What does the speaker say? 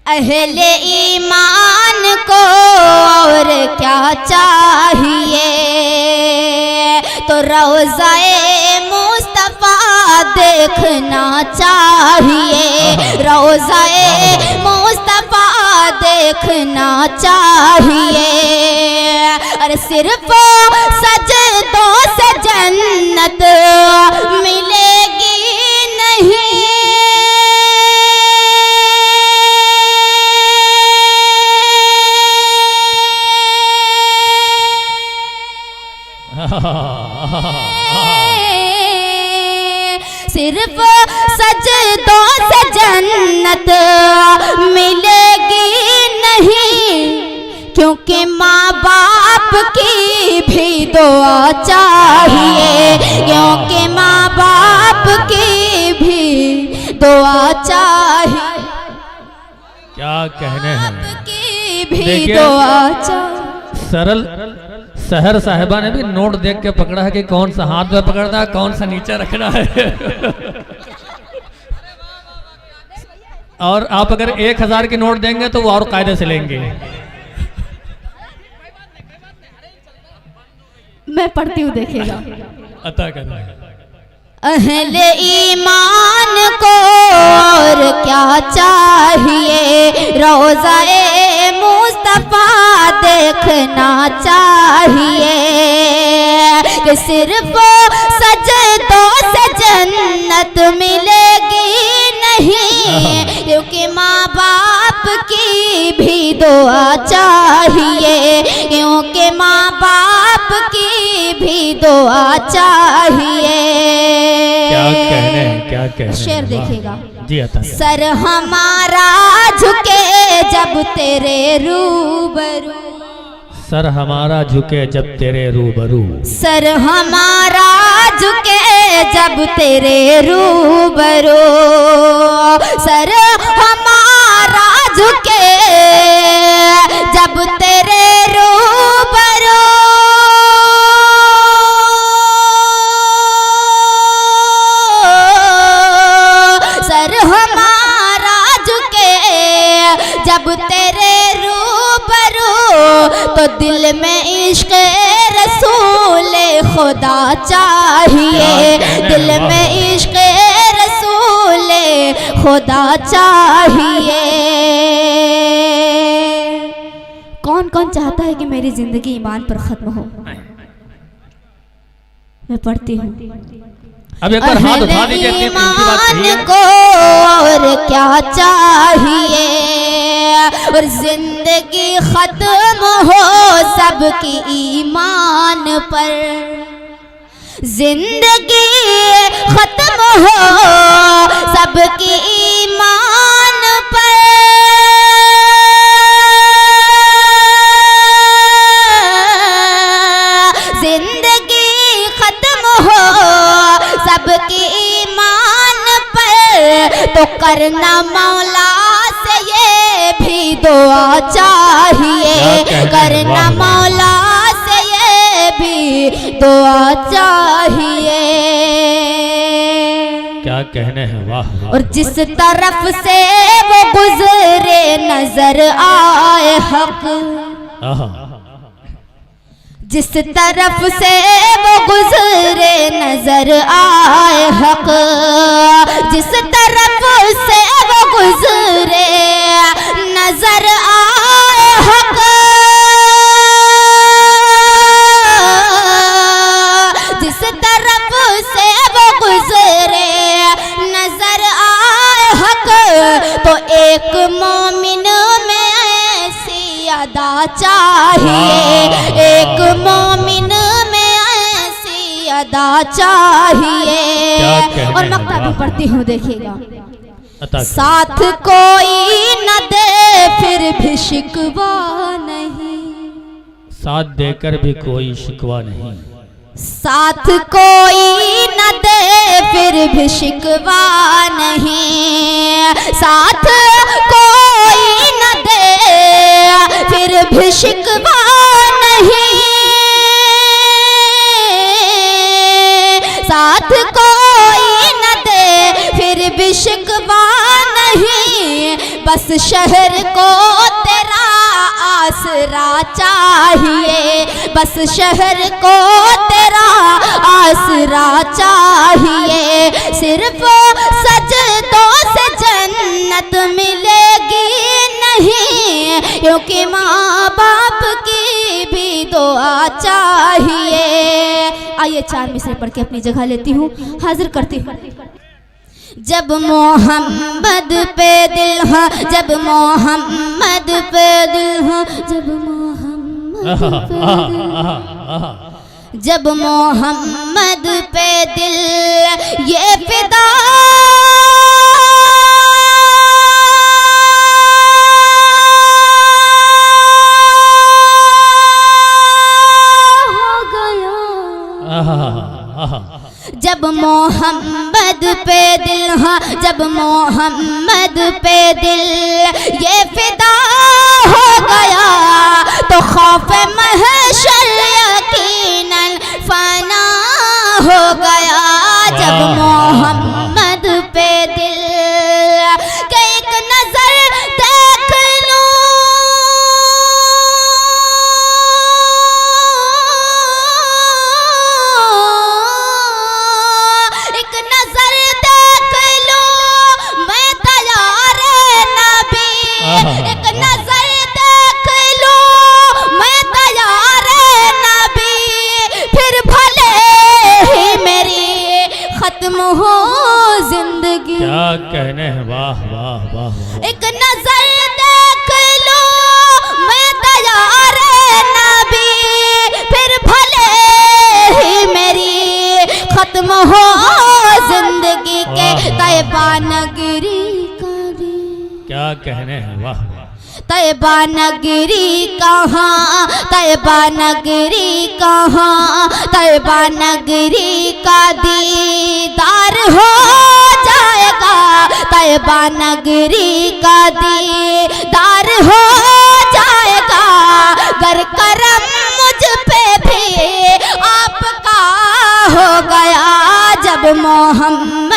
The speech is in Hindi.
अहले ईमान को और क्या चाहिए, तो रोज़ाए मुस्तफ़ा देखना चाहिए, रोज़ाए मुस्तफ़ा देखना चाहिए। और सिर्फ सजदों से जन्नत मिलेगी नहीं, सिर्फ सजदों से जन्नत मिलेगी नहीं, क्योंकि माँ बाप की भी दुआ चाहिए, क्योंकि माँ बाप की भी दुआ चाहिए। क्या कहने हैं, की भी दुआ चाहिए। सरल शहर साहिबा ने भी नोट देख के पकड़ा है कि कौन सा हाथ में पकड़ना है, कौन सा नीचे रखना है। और आप अगर 1000 की नोट देंगे तो वो और कायदे से लेंगे। मैं पढ़ती हूँ, देखिएगा। अता कहना है अहले ईमान को और क्या चाहिए, रोज़ाए मुस्तफ़ा देखना चाहिए, कि सिर्फ सजदों से जन्नत मिलेगी नहीं, क्योंकि माँ बाप की भी दुआ चाहिए, क्योंकि माँ बाप की भी दुआ चाहिए। क्या कहने हैं, क्या कहने हैं। शेर देखिएगा जी अता। सर हमारा झुके जब तेरे रूबरू, सर हमारा झुके जब तेरे रूबरू, सर हमारा झुके जब तेरे रूबरू, सर हमारा झुके जब तेरे रूबरू, सर हमारा झुके जब तेरे रूबरू, तो दिल में इश्क़ रसूल खुदा चाहिए, दिल में इश्क़ रसूल खुदा चाहिए। कौन कौन चाहता है कि मेरी जिंदगी ईमान पर खत्म हो। मैं पढ़ती हूँ। अब एक बार हाथ उठा दीजिए, ईमान को और क्या चाहिए, और जिंदगी खत्म हो सबकी ईमान पर, जिंदगी खत्म हो सबकी ईमान पर, जिंदगी खत्म हो सबकी ईमान पर, तो करना मौला से ये भी दुआ चाहिए, करना मौला से ये भी दुआ चाहिए। क्या कहने हैं, वाह, वाह। और जिस तरफ से वो गुजरे नजर आए हक, जिस तरफ से वो गुजरे नजर आए हक, जिस तरफ से वो गुजरे नजर आए हक, जिस तरफ से वो गुजरे नजर आए हक, तो एक मोमिन में ऐसी अदा चाहिए, एक मोमिन में ऐसी अदा चाहिए। और मक्ता भी पढ़ती हूँ, देखिएगा। साथ कोई न दे फिर भी शिकवा नहीं, साथ देकर भी कोई शिकवा नहीं, साथ कोई न दे फिर भी शिकवा नहीं, साथ कोई न दे फिर भी शिकवा नहीं, साथ कोई न दे फिर भी शिकवा नहीं, बस शहर को तेरा आसरा चाहिए, बस शहर को तेरा आसरा चाहिए। सिर्फ सजदों से जन्नत मिलेगी नहीं, क्योंकि माँ बाप की भी दुआ चाहिए। आइए 4 मिसरे पढ़ के अपनी जगह लेती हूँ, हाजिर करती हूँ। जब मोहम्मद पे दिल हा, जब मोहम्मद पे दिल हा, जब मोहम्मद पे दिल, जब मोहम्मद पे दिल ये फिदा हो गया, जब मोहम्मद पे दिल हा, जब मोहम्मद पे दिल ये फिदा हो गया, तो खौफ महशर यकीनन फना हो गया। जब मोहम्मद पे दिल के एक नजर देख लूं, एक नजर देख लूं मैं तैयार नबी, एक नजर देख लूं मैं तैयार नबी, फिर भले ही मेरी खत्म हो जिंदगी। क्या कहने हैं, वाह वाह वाह, वाह। एक नजर देख लो मैं तैयार नबी, फिर भले ही मेरी खत्म हो जिंदगी के तैबा नगरी का दी। क्या कहने हैं, वाह वाह। तैबा नगरी कहाँ, तैबा नगरी कहाँ, तैबा नगरी का दीदार हो जाएगा, तैबा नगरी का दीदार हो जाएगा। गर करम मुझ पे भी आपका हो गया, जब मोहम्मद